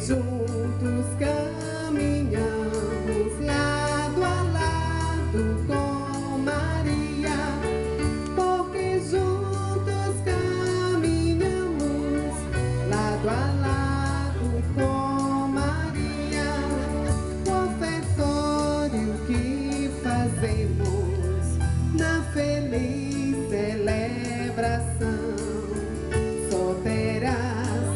juntos caminhamos lado a lado com Maria, porque juntos caminhamos lado a lado com Maria. O ofertório que fazemos na feliz celebração só terá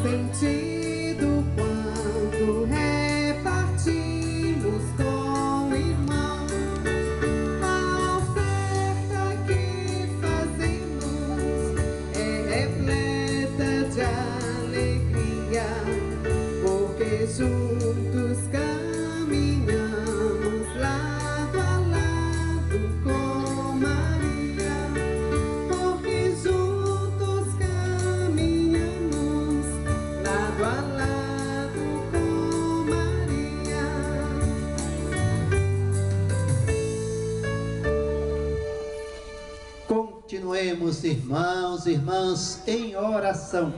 sentido quando repartimos com o irmão. A oferta que fazemos é repleta de alegria, porque juntos caminhamos lado a lado com Maria, porque juntos caminhamos lado a lado com Maria. Continuemos, irmãos e irmãs, em oração.